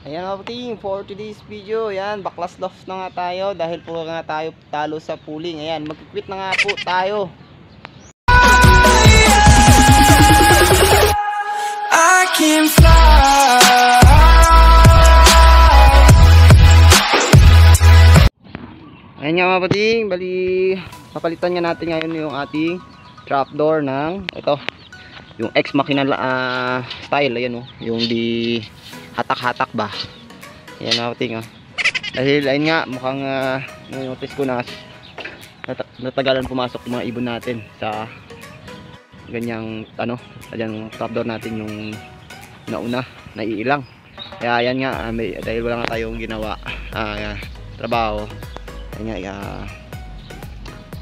Ayan mga puting, for today's video, ayan, baklas loft na nga tayo dahil po nga tayo talo sa pooling. Ayan, mag-quit na nga po tayo. I can fly. Ayan nga mga puting, bali papalitan nga natin ngayon yung ating trapdoor ng ito, yung ex machina style. Ayan yung di hatak-hatak ba. Ayan mga puting dahil ayun nga mukhang notice ko na natagalan pumasok yung mga ibon natin sa ganyang trapdoor natin yung nauna naiilang. Kaya ayan nga dahil wala nga tayong ginawa trabaho, ayan nga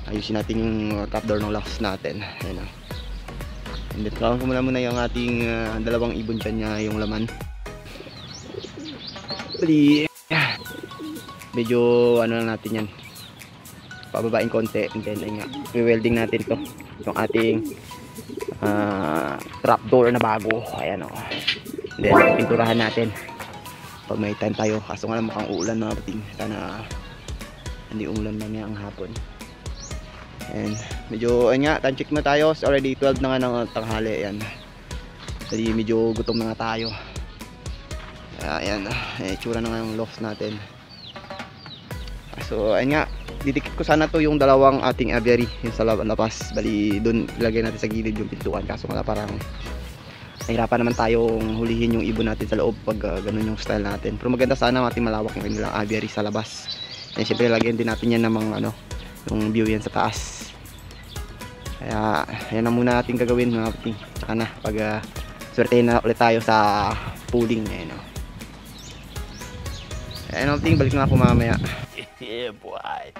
ayusin natin yung trapdoor ng locks natin. Ayan and then kawin ko muna yung ating dalawang ibon dyan niya yung laman. Bali medyo lang natin yan, pababain konti, and then ayun nga i-welding natin to yung ating trapdoor na bago. Ayan and then pinturahan natin pag may time tayo, kaso nga lang mukhang uulan mga pating, sana hindi umulan mamaya ang hapon. And medyo ayun nga, time check mo tayo, it's already 12 na nga ng tanghali. Ayan, jadi medyo gutom na nga tayo. Ayan, tsura na nga yung loft natin. So ayun nga, didikit ko sana to yung dalawang ating aviary yung sa labas. Bali doon ilagay natin sa gilid yung pintuan, kaso nga parang nahirapan naman tayong hulihin yung ibon natin sa loob pag ganun yung style natin. Pero maganda sana ating malawak yung kanilang aviary sa labas. And syempre lagyan din natin yan ng mga yung view yan sa taas. Kaya ayan na muna natin gagawin mga pating. Saka na pag swertehin na ulit tayo sa pooling. Ayan mga pating, balik na ako mamaya. Yeah boy.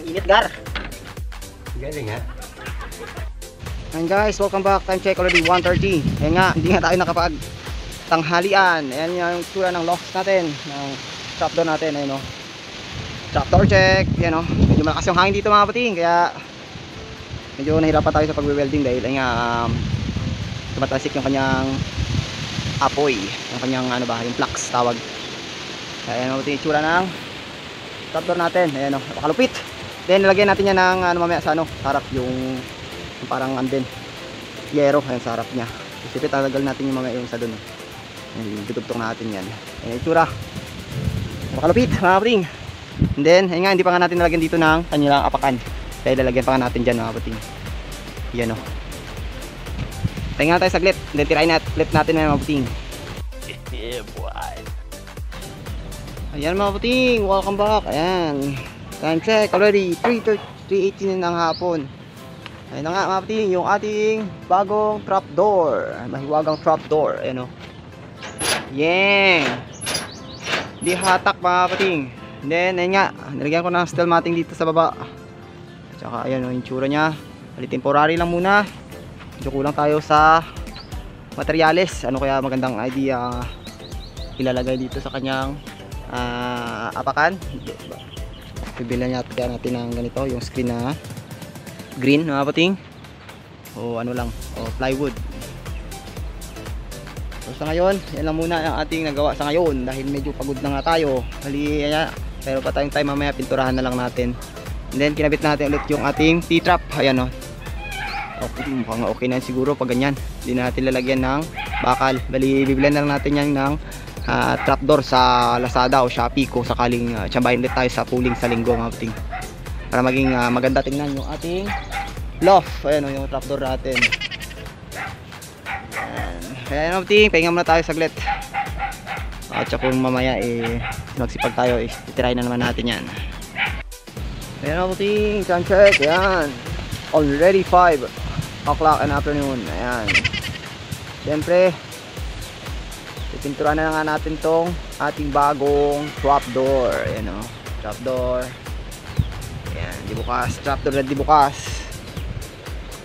init gar. Galing ha? And guys, welcome back. Time check already 1:30. Ayan nga, hindi nga tayo nakapag tanghalian. Ayan yung tura ng locks natin, ng trapdoor natin. Ayan o, trapdoor check. Ayan o, medyo malakas yung hangin dito mga pating, kaya medyo nahirapan tayo sa pagwe-welding dahil ay nga tumatasik yung kanyang apoy, yung kanyang ano ba, yung flux tawag. Kaya ayan mga pating, itsura ng trapdoor natin. Ayan o, napakalupit. Then nilagyan natin yan ng ano mamaya sa ano, harap yung parang andin yero, ayan sa harap niya. Isipin tatagal natin yung mga yung sa doon. Tutugtog natin yan. Ayan itsura, napakalupit mga pating. And then ayun nga, hindi pa nga natin nalagyan dito ng kanilang apakan, kaya lalagyan pa nga natin dyan mga pating. Yan o, tayo nga tayo saglit, then tirahin natin, flip natin mga pating. Yeah boy. Ayan mga pating, welcome back. Ayan, time check already 3:18 ng hapon. Ayun na nga mga pating, yung ating bagong trapdoor, mahiwagang trapdoor. Ayan o, yeah, di hatak mga pating. And then ayun nga, nilagyan ko ng steel matting dito sa baba. Tsaka ayan o, yung tsura nya, temporary lang muna. Medyo kulang tayo sa materyales. Ano kaya magandang idea ilalagay dito sa kanyang apakan. Bibilan natin ng ganito, yung screen na green mga pating, o ano lang, o plywood. So sa ngayon, yan lang muna ang ating nagawa sa ngayon dahil medyo pagod na nga tayo. Hali, yan, pero pa tayong time mamaya, pinturahan na lang natin. And then kinabit natin ulit yung ating T-trap. Ayan o, okay, mukhang okay na siguro pag ganyan. Hindi na natin lalagyan ng bakal. Bali, bibilan na lang natin yan ng trapdoor sa Lazada o Shopee kung sakaling tsambahin ulit tayo sa pooling sa linggo mga pating, para maging maganda tingnan yung ating loft. Ayan o, yung trapdoor natin. Ayan. Kaya mga pating, pahinga muna tayo saglit. At saka kung mamaya magsipag tayo, itirahin na naman natin yan. Ayan mga pating, time check. Ayan, already 5 o'clock in afternoon. Ayan, siyempre pipinturahan na nga natin tong ating bagong trapdoor. Ayan o, trapdoor. Ayan, di bukas, trapdoor na di bukas.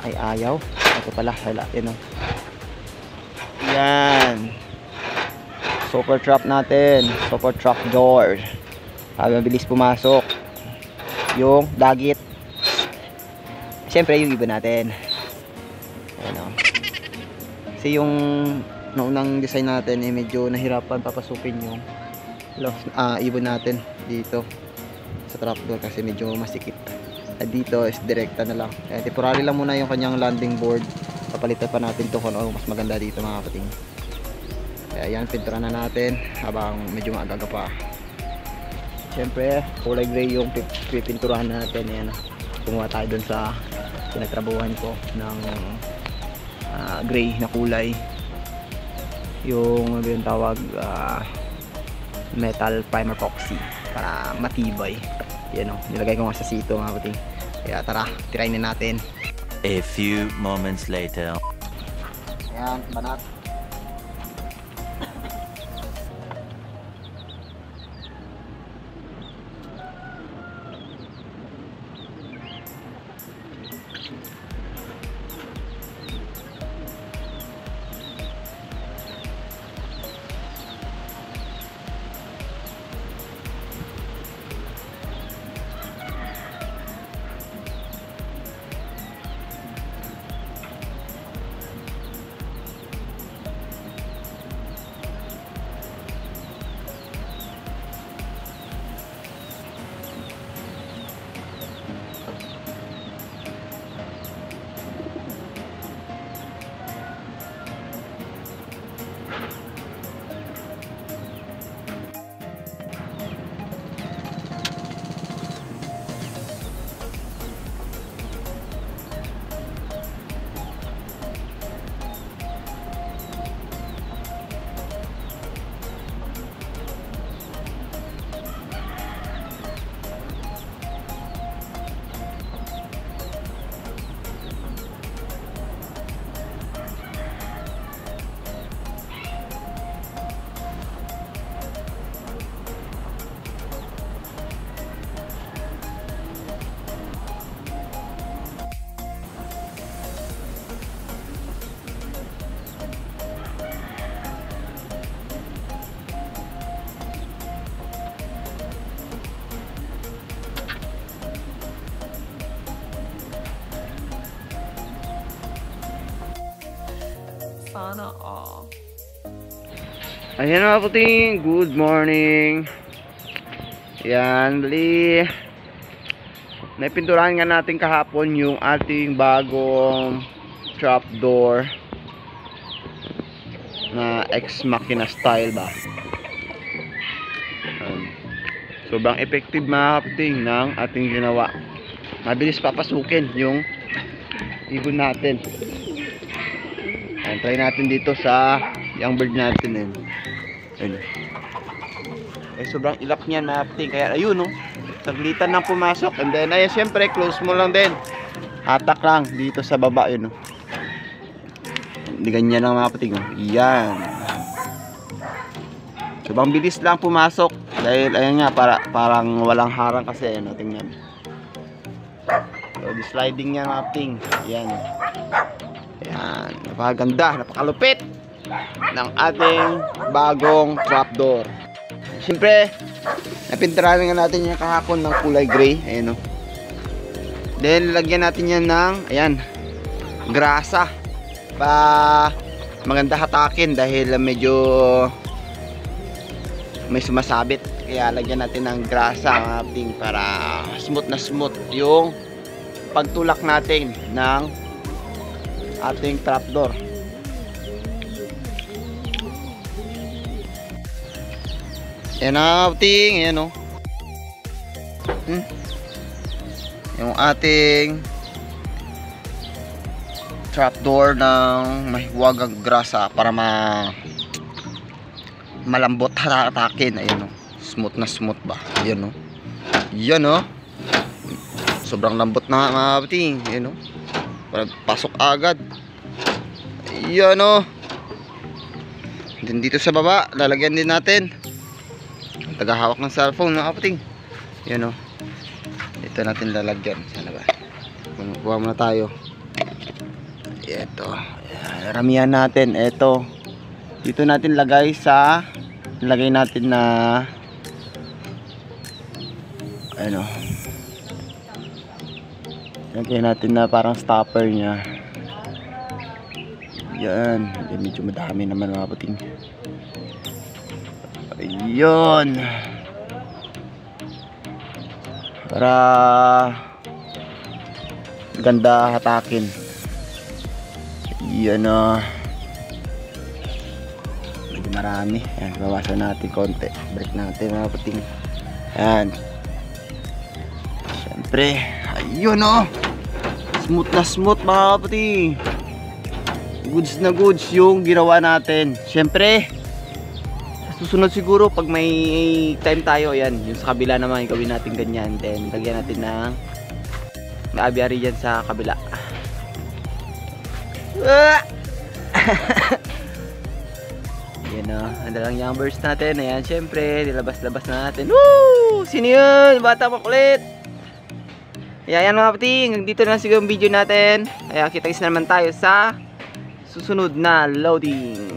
Ay ayaw, ito pala, wala, yun o. Ayan, super trap natin, super trapdoor. Mabilis pumasok yung dagit, siyempre yung iba natin. Ayan o, kasi yung noong design natin medyo nahirapan papasukin yung ibon natin dito sa trapdoor kasi medyo masikip. At dito is direkta na lang, kaya temporary lang muna yung kanyang landing board. Papalitan pa natin to kung ano mas maganda dito mga kating. Kaya yan, pintura na natin habang medyo maaga pa. Siyempre kulay gray yung pipinturahan natin. Yan, kumuha tayo dun sa pinagtrabuhan ko ng gray na kulay, yung yung tawag metal primer epoxy, para matibay. Yan o, nilagay ko nga sa sito mga pating. Kaya tara, tirayin na natin. A few moments later. Ayan, banat. Sana all. Ayan mga puting, good morning. Yan, bali naipinturahan nga natin kahapon yung ating bagong trapdoor na ex machina style ba. Sobrang effective mga kaputing ng ating ginawa. Mabilis papasukin yung ibon natin. Ayan, try natin dito sa young bird natin. Ayun. Sobrang ilap niyan mga kaputing. Kaya ayun no, saglitan lang pumasok. And then ayun, syempre close mo lang din. Hatak lang dito sa baba yun no. Hindi ganyan lang mga kaputing. Yan. Sobrang bilis lang pumasok. Dahil ayun nga, parang walang harang kasi. Ayun, tingnan. So, the sliding niya mga kaputing. Yan. Yan. Napakaganda, napakalupit ng ating bagong trapdoor. Siyempre, napinturahan nga natin yung kahapon ng kulay gray. Ayan o. Then, lagyan natin yan ng, ayan, grasa. Pa maganda hatakin dahil medyo may sumasabit. Kaya lagyan natin ng grasa mga kaputing para smooth na smooth yung pagtulak natin ng ating trapdoor. Ayan na kaputing, ayan o. Yung ating trapdoor ng mahiwagang grasa para malambot hatakin. Ayan o, smooth na smooth ba. Ayan o. Yan o. Sobrang lambot na mga kaputing. Ayan o. Pasok agad. Ayan o. Then dito sa baba, lalagyan din natin tagahawak ng cellphone mga kaputing. Yan o. Ito natin lalagyan. Sana ba? Kuha muna tayo. Ito. Ramihan natin. Ito. Dito natin lagay natin na ano. Lagay natin na parang stopper niya. Yan. Medyo madami naman mga kaputing. Ayun. Para ganda hatakin. Yan o. Medyo marami. Ayan, bawasan natin konti. Break natin mga kaputing. Ayan. Siyempre. Ayun o. Smooth na smooth mga kaputing. Goods na goods yung ginawa natin. Siyempre, susunod siguro pag may time tayo, ayan, yung sa kabila naman gawin natin ganyan. Then lagyan natin ng aviary dyan sa kabila. Ayan o, ang dalang yumbers natin. Ayan, syempre, nilabas-labas na natin. Woo! Sino yun? Bata makulit. Ayan mga kaputing, dito na siguro yung video natin. Kaya kita-kits na naman tayo sa susunod na loading.